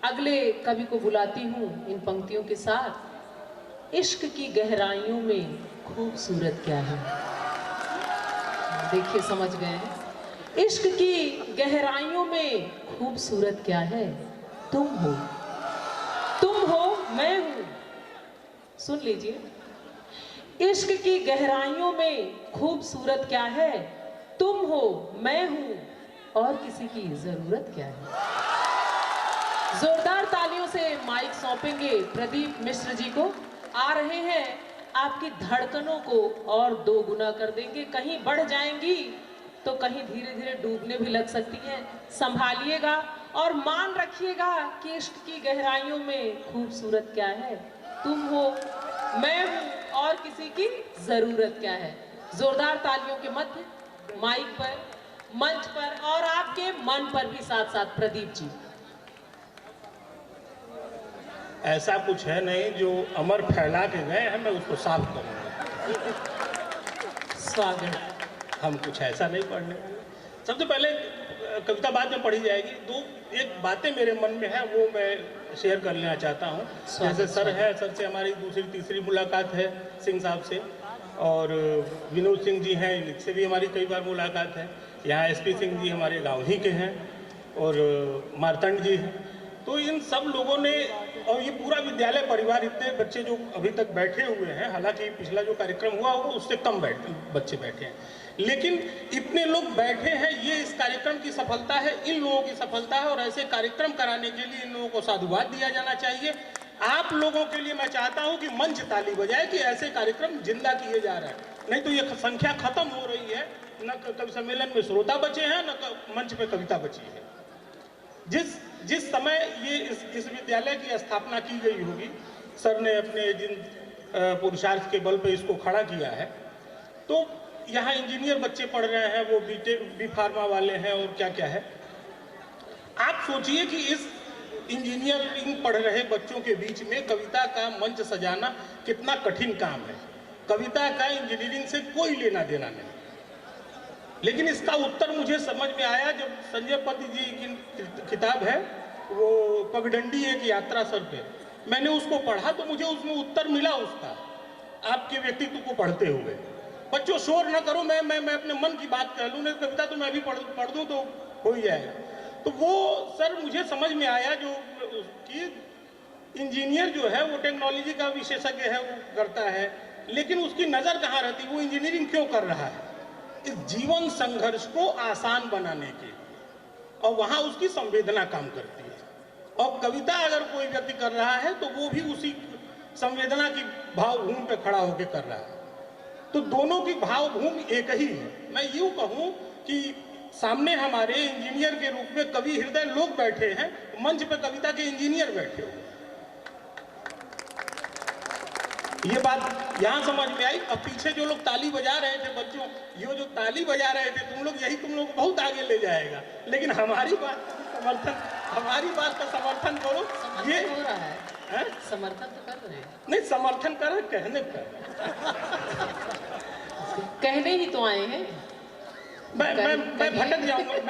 अगले कवि को बुलाती हूँ इन पंक्तियों के साथ। इश्क की गहराइयों में खूबसूरत क्या है। देखिए समझ गए हैं। इश्क की गहराइयों में खूबसूरत क्या है। तुम हो मैं हूं। सुन लीजिए। इश्क की गहराइयों में खूबसूरत क्या है। तुम हो मैं हूं और किसी की जरूरत क्या है। जोरदार तालियों से माइक सौंपेंगे प्रदीप मिश्र जी को। आ रहे हैं, आपकी धड़कनों को और 2 गुना कर देंगे। कहीं बढ़ जाएंगी तो कहीं धीरे धीरे डूबने भी लग सकती हैं। संभालिएगा और मान रखिएगा कि इश्क की गहराइयों में खूबसूरत क्या है। तुम हो मैं हूं और किसी की जरूरत क्या है। जोरदार तालियों के मध्य माइक पर, मंच पर और आपके मन पर भी साथ साथ प्रदीप जी। ऐसा कुछ है नहीं जो अमर फैला के गए हैं मैं उसको साफ करूंगा। स्वागत। हम कुछ ऐसा नहीं पढ़ने वाले। सबसे पहले कविता बाद में पढ़ी जाएगी। एक बातें मेरे मन में है वो मैं शेयर कर लेना चाहता हूँ। जैसे सर से हमारी दूसरी तीसरी मुलाकात है सिंह साहब से, और विनोद सिंह जी हैं, इनसे भी हमारी कई बार मुलाकात है। यहाँ SP सिंह जी हमारे गाँव ही के हैं, और मार्तंड जी हैं। तो इन सब लोगों ने, और ये पूरा विद्यालय परिवार, इतने बच्चे जो अभी तक बैठे हुए हैं, हालांकि पिछला जो कार्यक्रम हुआ होगा उससे कम बच्चे बैठे हैं, लेकिन इतने लोग बैठे हैं, ये इस कार्यक्रम की सफलता है, इन लोगों की सफलता है। और ऐसे कार्यक्रम कराने के लिए इन लोगों को साधुवाद दिया जाना चाहिए। आप लोगों के लिए मैं चाहता हूं कि मंच ताली बजाए कि ऐसे कार्यक्रम जिंदा किए जा रहे हैं। नहीं तो ये संख्या खत्म हो रही है। न कवि सम्मेलन में श्रोता बचे हैं, न मंच पे कविता बची है। जिस समय ये इस विद्यालय की स्थापना की गई होगी, सर ने अपने जिन पुरुषार्थ के बल पे इसको खड़ा किया है, तो यहाँ इंजीनियर बच्चे पढ़ रहे हैं, वो बी फार्मा वाले हैं और क्या क्या है। आप सोचिए कि इस इंजीनियरिंग पढ़ रहे बच्चों के बीच में कविता का मंच सजाना कितना कठिन काम है। कविता का इंजीनियरिंग से कोई लेना देना नहीं। लेकिन इसका उत्तर मुझे समझ में आया जब संजय पति जी की किताब है वो पगडंडी एक यात्रा सर पे, मैंने उसको पढ़ा तो मुझे उसमें उत्तर मिला उसका, आपके व्यक्तित्व को पढ़ते हुए। बच्चों शोर न करो, मैं अपने मन की बात कह लूँ, नहीं कविता तो मैं भी पढ़ दूँ तो हो ही जाएगा। तो वो सर मुझे समझ में आया जो कि इंजीनियर जो है वो टेक्नोलॉजी का विशेषज्ञ है, वो करता है, लेकिन उसकी नज़र कहाँ रहती, वो इंजीनियरिंग क्यों कर रहा है, इस जीवन संघर्ष को आसान बनाने के, और वहाँ उसकी संवेदना काम करती है। और कविता अगर कोई व्यक्ति कर रहा है तो वो भी उसी संवेदना की भावभूमि पे खड़ा होकर कर रहा है। तो दोनों की भावभूमि एक ही है। मैं यूँ कहूँ कि सामने हमारे इंजीनियर के रूप में कवि हृदय लोग बैठे हैं, मंच पे कविता के इंजीनियर बैठे हुए। ये बात यहाँ समझ में आई। अब पीछे जो लोग ताली बजा रहे थे बच्चों, ये जो ताली बजा रहे थे, तुम लोग को बहुत आगे ले जाएगा। लेकिन हमारी बात का समर्थन करो। ये हो रहा है, समर्थन तो कर रहे हैं। नहीं, समर्थन कर रहे, कहने पर कहने ही तो आए हैं। मैं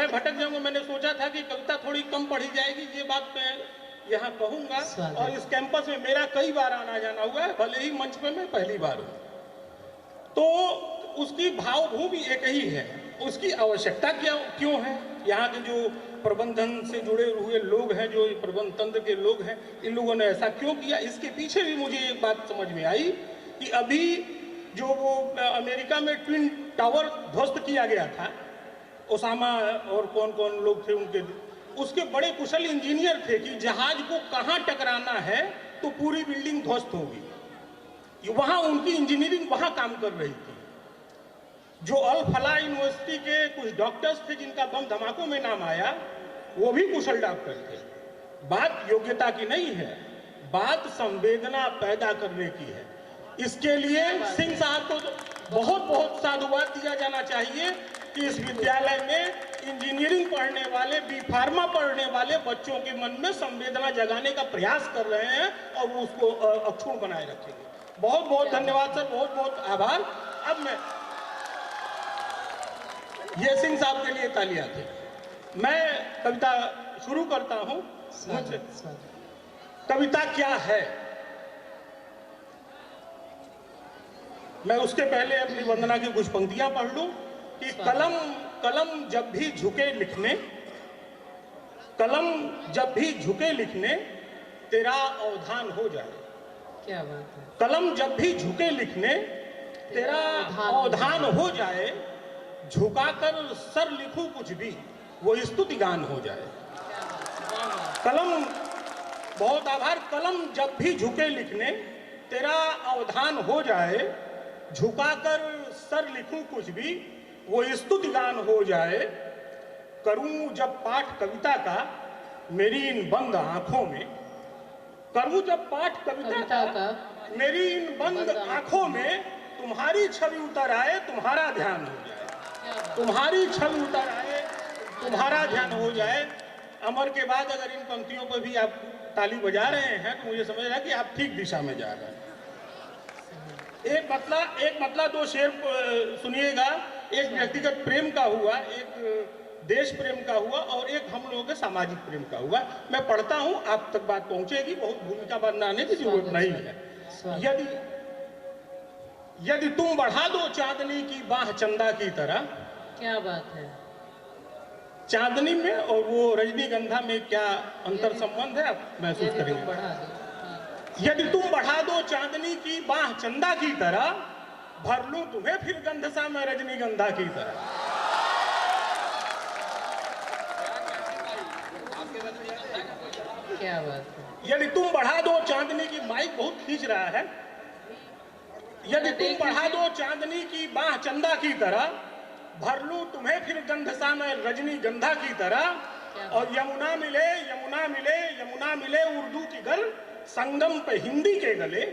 भटक जाऊंगा। मैंने सोचा था कि कविता थोड़ी कम पढ़ी जाएगी, ये बात मैं यहाँ कहूँगा। और इस कैंपस में मेरा कई बार आना जाना हुआ है, भले ही मंच पे मैं पहली बार हूँ। तो उसकी भावभूमि एक ही है, उसकी आवश्यकता क्यों है। यहाँ के जो प्रबंधन से जुड़े हुए लोग हैं, जो प्रबंध तंत्र के लोग हैं, इन लोगों ने ऐसा क्यों किया, इसके पीछे भी मुझे एक बात समझ में आई कि अभी जो वो अमेरिका में ट्विन टावर ध्वस्त किया गया था, ओसामा और कौन कौन लोग थे उनके, उसके बड़े कुशल इंजीनियर थे कि जहाज को कहाँ टकराना है तो पूरी बिल्डिंग ध्वस्त होगी। वहाँ उनकी इंजीनियरिंग वहाँ काम कर रही थी। जो अल फला यूनिवर्सिटी के कुछ डॉक्टर्स थे जिनका बम धमाकों में नाम आया, वो भी कुशल डॉक्टर थे। बात योग्यता की नहीं है, बात संवेदना पैदा करने की है। इसके लिए सिंह साहब को बहुत बहुत साधुवाद दिया जाना चाहिए कि इस विद्यालय में इंजीनियरिंग पढ़ने वाले, बी फार्मा पढ़ने वाले बच्चों के मन में संवेदना जगाने का प्रयास कर रहे हैं और वो उसको अक्षुण्ण बनाए रखेंगे। बहुत बहुत धन्यवाद सर, बहुत बहुत आभार। अब मैं ये सिंह साहब के लिए तालियां थी। मैं कविता शुरू करता हूँ मुझसे। स्वागत स्वागत। कविता क्या है, मैं उसके पहले अपनी वंदना की कुछ पंक्तियां पढ़ लूं कि कलम कलम जब भी झुके लिखने, कलम जब भी झुके लिखने, तेरा अवधान हो जाए। क्या बात है। कलम जब भी झुके लिखने, तेरा अवधान हो जाए। झुकाकर सर लिखूं कुछ भी, वो स्तुति गान हो जाए। कलम, बहुत आभार। कलम जब भी झुके लिखने, तेरा अवधान हो जाए। झुकाकर सर लिखूं कुछ भी, वो स्तुति गान हो जाए। करूं जब पाठ कविता का मेरी इन बंद आंखों में, करूं जब पाठ कविता का मेरी इन बंद आंखों में, तुम्हारी छवि उतर आए, तुम्हारा ध्यान हो जाए। तुम्हारी छवि उतर आए, तुम्हारा ध्यान हो जाए। अमर के बाद अगर इन पंक्तियों पर भी आप ताली बजा रहे हैं तो मुझे समझ रहा है कि आप ठीक दिशा में जा रहे हैं। एक मतला दो शेर सुनिएगा। एक व्यक्तिगत प्रेम का हुआ, एक देश प्रेम का हुआ और एक हम लोगों के सामाजिक प्रेम का हुआ। मैं पढ़ता हूं, आप तक बात पहुंचेगी, बहुत भूमिका बनाने की जरूरत नहीं है। यदि तुम बढ़ा दो चांदनी की बाह चंदा की तरह। क्या बात है। चांदनी में और वो रजनीगंधा में क्या अंतर संबंध है आप महसूस करेंगे। यदि तुम बढ़ा दो चांदनी की बाह चंदा की तरह, भर लूं तुम्हें फिर गंध सा मैं रजनीगंधा की तरह। क्या बात है। यदि तुम बढ़ा दो चांदनी की, माइक बहुत खींच रहा है। यदि तुम बढ़ा दो चांदनी की बाह चंदा की तरह, भर लूं तुम्हें फिर गंध सा मैं रजनीगंधा की तरह। और यमुना मिले यमुना मिले यमुना मिले उर्दू की गर, संगम पे हिंदी के गले।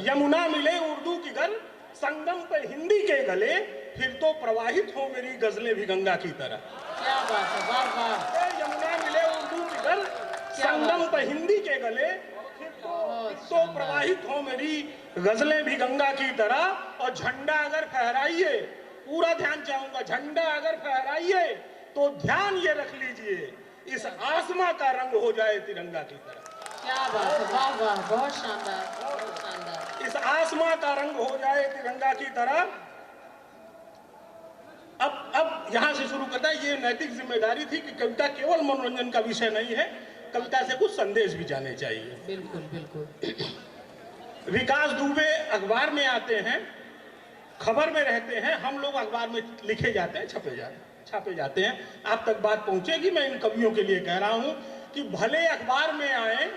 यमुना मिले उर्दू की गर, संगम पे हिंदी के गले, फिर तो प्रवाहित हो मेरी गजलें भी गंगा की तरह। क्या बात है, वाह वाह। यमुना मिले उर्दू की गर, संगम पे हिंदी के गले, फिर तो प्रवाहित हो मेरी गजलें भी गंगा की तरह। और झंडा अगर फहराइए, पूरा ध्यान चाहूंगा, झंडा अगर फहराइए तो ध्यान ये रख लीजिए, इस आसमां का रंग हो जाए तिरंगा की तरह। क्या बात है, वाह वाह, बहुत शानदार, बहुत शानदार। इस आसमां का रंग हो जाए तिरंगा की तरह। अब यहां से शुरू करता है। ये नैतिक जिम्मेदारी थी कि कविता केवल मनोरंजन का विषय नहीं है, कविता से कुछ संदेश भी जाने चाहिए। बिल्कुल बिल्कुल। विकास दुबे अखबार में आते हैं, खबर में रहते हैं, हम लोग अखबार में लिखे जाते हैं, छापे जाते हैं। आप तक बात पहुंचेगी। मैं इन कवियों के लिए कह रहा हूं कि भले अखबार में आए,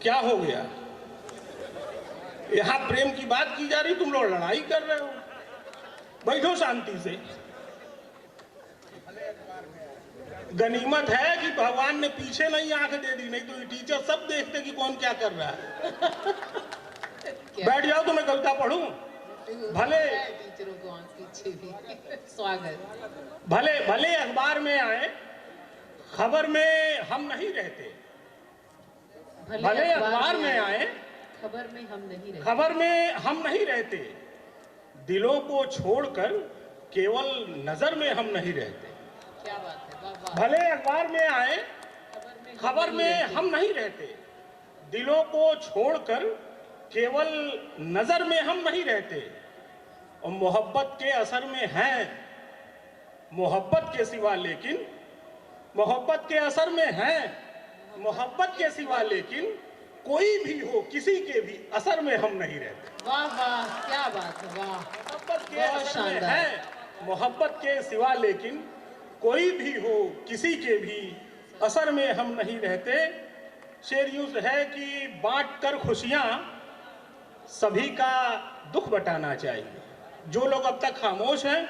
क्या हो गया, यहां प्रेम की बात की जा रही, तुम लोग लड़ाई कर रहे हो। बैठो शांति से। गनीमत है कि भगवान ने पीछे नहीं आंख दे दी, नहीं तो ये टीचर सब देखते कि कौन क्या कर रहा है। बैठ जाओ तो मैं कविता पढ़ूं। भले टीचरों को आंख पीछे भी। स्वागत। भले भले अखबार में आए, खबर में हम नहीं रहते। भले अखबार में आए, खबर में हम नहीं रहते। खबर में हम नहीं रहते। दिलों को छोड़कर केवल नजर में हम नहीं रहते। क्या बात है, वाह वाह। भले अखबार में आए, खबर में हम नहीं रहते। दिलों को छोड़कर केवल नजर में हम नहीं रहते। और मोहब्बत के असर में हैं, मोहब्बत के सिवा लेकिन, मोहब्बत के असर में हैं, मोहब्बत के सिवा लेकिन, कोई भी हो किसी के भी असर में हम नहीं रहते। वाह वाह, क्या बात है, वाह। मोहब्बत के असर में हैं, मोहब्बत के सिवा लेकिन, कोई भी हो किसी के भी असर में हम नहीं रहते। शेर यूं है कि बांट कर खुशियां सभी का दुख बटाना चाहिए। जो लोग अब तक खामोश हैं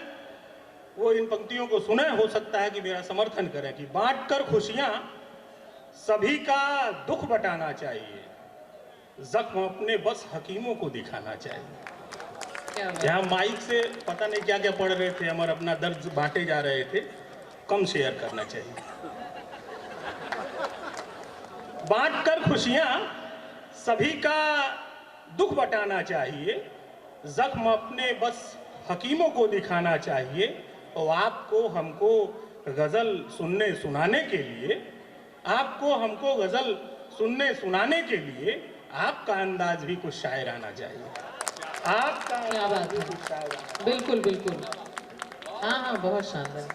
वो इन पंक्तियों को सुने, हो सकता है कि मेरा समर्थन करें कि बांट कर खुशियां सभी का दुख बटाना चाहिए। जख्म अपने बस हकीमों को दिखाना चाहिए। यहाँ माइक से पता नहीं क्या क्या पढ़ रहे थे, अमर अपना दर्द बांटे जा रहे थे, कम शेयर करना चाहिए। बांट कर खुशियां सभी का दुख बटाना चाहिए। जख्म अपने बस हकीमों को दिखाना चाहिए और आपको हमको गज़ल सुनने सुनाने के लिए, आपको हमको गज़ल सुनने सुनाने के लिए आपका अंदाज भी कुछ शायराना चाहिए। आपका क्या बात है, कुछ शायराना। बिल्कुल बिल्कुल, हाँ हाँ, बहुत शानदार।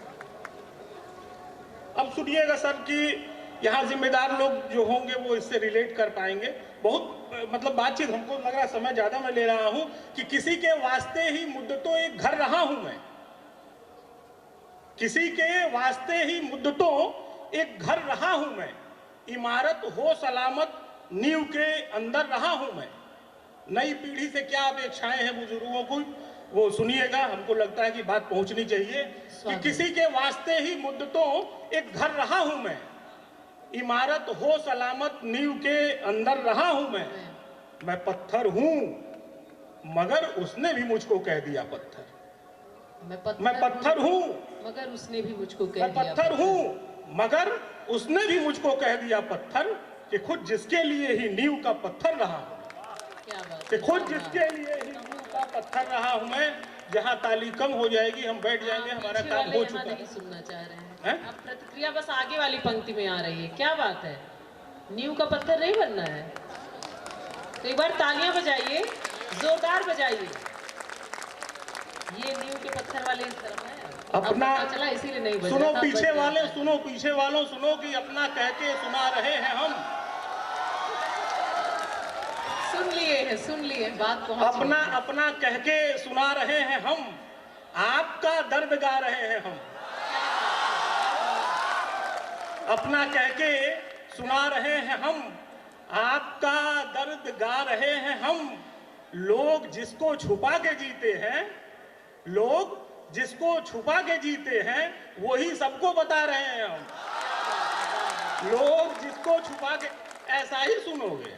अब सुनिएगा सर कि यहाँ जिम्मेदार लोग जो होंगे वो इससे रिलेट कर पाएंगे। बहुत मतलब बातचीत हमको लग रहा है समय ज़्यादा मैं ले रहा हूँ कि किसी के वास्ते ही मुद्दतों एक घर रहा हूँ मैं, किसी के वास्ते ही मुद्दतों एक घर रहा हूँ मैं, इमारत हो सलामत नींव के अंदर रहा हूँ मैं। नई पीढ़ी से क्या अपेक्षाएं हैं बुजुर्गों को, वो सुनिएगा, हमको लगता है कि बात पहुंचनी चाहिए कि किसी के वास्ते ही मुद्दतों एक घर रहा हूं मैं, इमारत हो सलामत नींव के अंदर रहा हूं मैं पत्थर हूं मगर उसने भी मुझको कह दिया पत्थर। मैं पत्थर हूं मगर उसने भी मुझको कह मैं दिया पत्थर हूं मगर उसने भी मुझको कह दिया पत्थर, कि खुद जिसके लिए ही नींव का पत्थर रहा हूं, क्या बात कि है, खुद जिसके लिए ही नींव का पत्थर रहा हूं मैं। जहां ताली कम हो जाएगी हम बैठ जाएंगे, हमारा पीछे काम वाले हो यहाँ चुका नहीं है। सुनना चाह रहे हैं, हैं? अब प्रतिक्रिया बस आगे वाली पंक्ति में आ रही है। क्या बात है, नींव का पत्थर नहीं बनना है? तो एक बार तालियां बजाइए, जोरदार बजाइए। ये नींव के पत्थर वाले इस तरफ है, अपना अब पता चला इसीलिए नहीं बजा सुनो था, पीछे बज वाले गया। सुनो, पीछे वालों सुनो कि अपना कह के सुना रहे हैं हम, सुन लिए बात पहुंच अपना गई। अपना कह के सुना रहे हैं हम, आपका दर्द गा रहे हैं हम। अपना कह के सुना रहे हैं हम, आपका दर्द गा रहे हैं हम। लोग जिसको छुपा के जीते हैं, लोग जिसको छुपा के जीते हैं वही सबको बता रहे हैं हम। लोग जिसको छुपा के, ऐसा ही सुनोगे।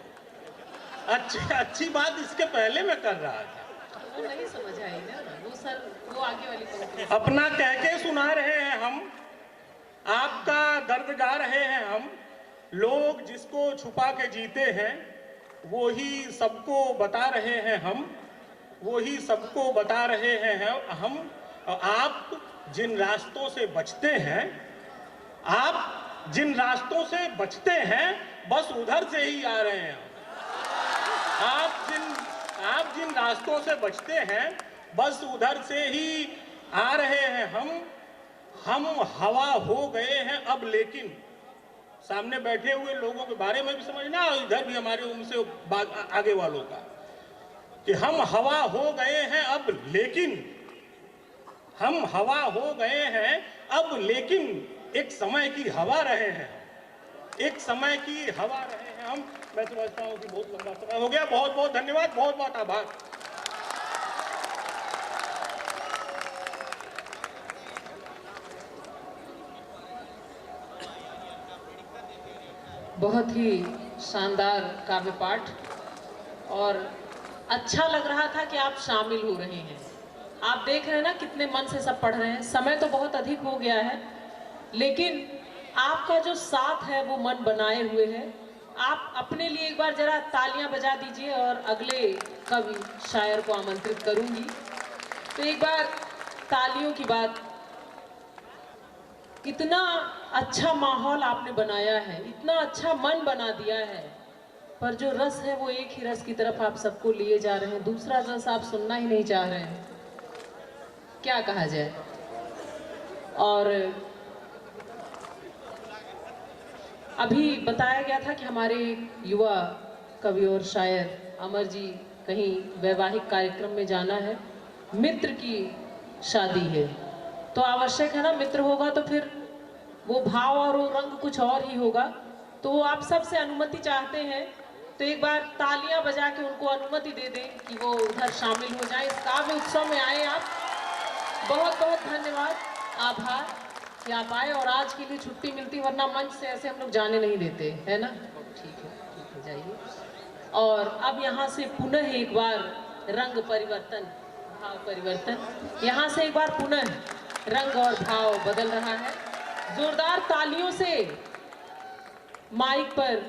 अच्छी बात इसके पहले मैं कर रहा था, वो नहीं समझ आई ना, वो सर वो आगे वाली पंक्ति। अपना कह के सुना रहे हैं हम, आपका दर्द गा रहे हैं हम। लोग जिसको छुपा के जीते हैं वो ही सबको बता रहे हैं हम, वो ही सबको बता रहे हैं हम। आप जिन रास्तों से बचते हैं, आप जिन रास्तों से बचते हैं बस उधर से ही आ रहे हैं। आप जिन रास्तों से बचते हैं बस उधर से ही आ रहे हैं हम हवा हो गए हैं अब, लेकिन सामने बैठे हुए लोगों के बारे में भी समझना और इधर भी हमारे उम्र से आगे वालों का, कि हम हवा हो गए हैं अब लेकिन, हम हवा हो गए हैं अब लेकिन एक समय की हवा रहे हैं, एक समय की हवा रहे हैं हम। मैं समझता हूँ कि बहुत लंबा समय हो गया। बहुत बहुत धन्यवाद, बहुत बहुत आभार। बहुत ही शानदार काव्य पाठ, और अच्छा लग रहा था कि आप शामिल हो रहे हैं। आप देख रहे हैं ना कितने मन से सब पढ़ रहे हैं। समय तो बहुत अधिक हो गया है, लेकिन आपका जो साथ है वो मन बनाए हुए है। आप अपने लिए एक बार जरा तालियां बजा दीजिए और अगले कवि शायर को आमंत्रित करूंगी। तो एक बार तालियों की बात, इतना अच्छा माहौल आपने बनाया है, इतना अच्छा मन बना दिया है, पर जो रस है वो एक ही रस की तरफ आप सबको लिए जा रहे हैं, दूसरा रस आप सुनना ही नहीं चाह रहे हैं। क्या कहा जाए। और अभी बताया गया था कि हमारे युवा कवि और शायर अमर जी कहीं वैवाहिक कार्यक्रम में जाना है, मित्र की शादी है, तो आवश्यक है ना, मित्र होगा तो फिर वो भाव और वो रंग कुछ और ही होगा। तो वो आप सबसे अनुमति चाहते हैं, तो एक बार तालियां बजा के उनको अनुमति दे दें कि वो उधर शामिल हो जाएं, इस काव्य उत्सव में आए आप। बहुत बहुत धन्यवाद, आभार कि आप आए, और आज के लिए छुट्टी मिलती, वरना मंच से ऐसे हम लोग जाने नहीं देते, है ना। ठीक है जाइए। और अब यहाँ से पुनः एक बार रंग परिवर्तन, भाव परिवर्तन, यहाँ से एक बार पुनः रंग और भाव बदल रहा है। जोरदार तालियों से माइक पर